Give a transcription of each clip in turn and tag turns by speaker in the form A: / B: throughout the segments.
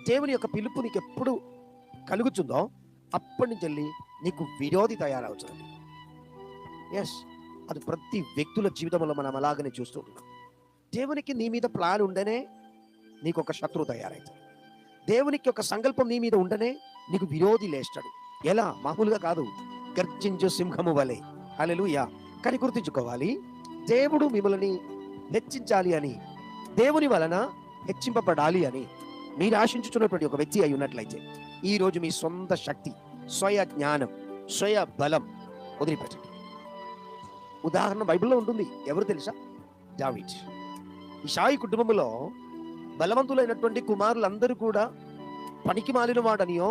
A: దేవుని యొక్క పిలుపు నీకు ఎప్పుడు కలుగుతుందో అప్పటి నుంచి వెళ్ళి నీకు విరోధి తయారవుతుంది. ఎస్, అది ప్రతి వ్యక్తుల జీవితంలో మనం అలాగనే చూస్తూ ఉన్నాం. దేవునికి నీ మీద ప్లాన్ ఉండనే నీకు ఒక శత్రువు తయారవుతాడు. దేవునికి ఒక సంకల్పం నీ మీద ఉండనే నీకు విరోధి లేస్తాడు. ఎలా? మామూలుగా కాదు, గర్జించు సింహము వలె. హల్లెలూయా. కానీ గుర్తుంచుకోవాలి, దేవుడు మిమ్మల్ని హెచ్చించాలి అని, దేవుని వలన హెచ్చింపబడాలి అని మీరు ఆశించుతున్నటువంటి ఒక వ్యక్తి అయి ఉన్నట్లయితే ఈ రోజు మీ సొంత శక్తి, స్వయ జ్ఞానం, స్వయ బలం వదిలిపెట్టండి. ఉదాహరణ బైబిల్లో ఉంటుంది. ఎవరు తెలుసా? దావీద్. ఇషాయి కుటుంబంలో బలవంతులైనటువంటి కుమారులందరూ కూడా పనికి మాలిన వాడనియో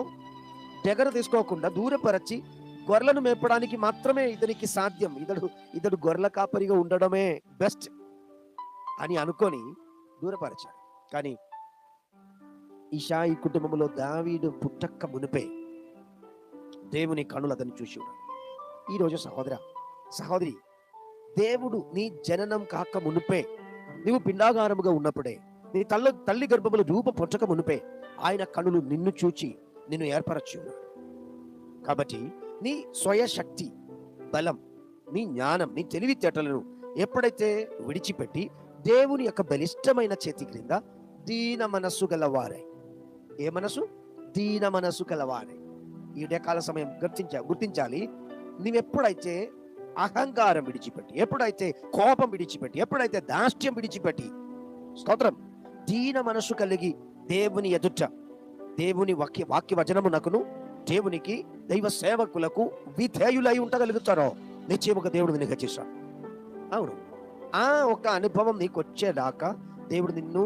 A: దగ్గర తీసుకోకుండా దూరపరచి గొర్రెలను మేపడానికి మాత్రమే ఇతనికి సాధ్యం, ఇతడు గొర్రెల కాపరిగా ఉండడమే బెస్ట్ అని అనుకొని దూరపరిచాడు. కానీ ఇషాయి కుటుంబంలో దావీదు పుట్టక్క మునిపే దేవుని కన్నులు అతన్ని చూసి ఉన్నాడు. ఈరోజు సహోదర, సహోదరి, దేవుడు నీ జననం కాక మునిపే, నీవు పిండాగారముగా ఉన్నప్పుడే, నీ తల్లి గర్భములో రూప పొట్టక మునిపే ఆయన కన్నులు నిన్ను చూచి నిన్ను ఏర్పరచి ఉన్నాడు. కాబట్టి నీ స్వయ శక్తి, బలం, నీ జ్ఞానం, నీ తెలివితేటలను ఎప్పుడైతే విడిచిపెట్టి దేవుని యొక్క బలిష్టమైన చేతి క్రింద దీన మనస్సు గలవారే. ఏ మనసు? దీన మనస్సు గలవారే. ఈ ఉదయకాల సమయం గుర్తించాలి. నీవెప్పుడైతే అహంకారం విడిచిపెట్టి, ఎప్పుడైతే కోపం విడిచిపెట్టి, ఎప్పుడైతే దాష్ట్యం విడిచిపెట్టి, స్తోత్రం, దీన మనస్సు కలిగి దేవుని ఎదుట, దేవుని వాక్య వచనమునకును దేవునికి దైవ సేవకులకు విధేయులై ఉండగలుగుతారో నిశ్చయముగా దేవుడు నిన్ను హెచ్చిస్తాడు. అవును, ఆ ఒక అనుభవం నీకు వచ్చేదాకా దేవుడు నిన్ను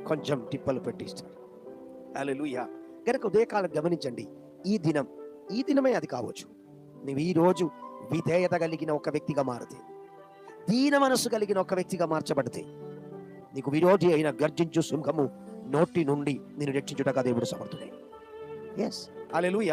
A: కొంచెం టిప్పలు పెట్టిస్తాడు. హల్లెలూయా. కనుక ఉదయకాలం గమనించండి, ఈ దినమే అది కావచ్చు. నువ్వు ఈ రోజు విధేయత కలిగిన ఒక వ్యక్తిగా మారితే, దీన మనస్సు కలిగిన ఒక వ్యక్తిగా మార్చబడితే, నీకు విరోధి అయిన గర్జించు సింహము నోటి నుండి నేను రక్షించుటగా దేవుడు సమర్థుడే. ఎస్, హల్లెలూయా.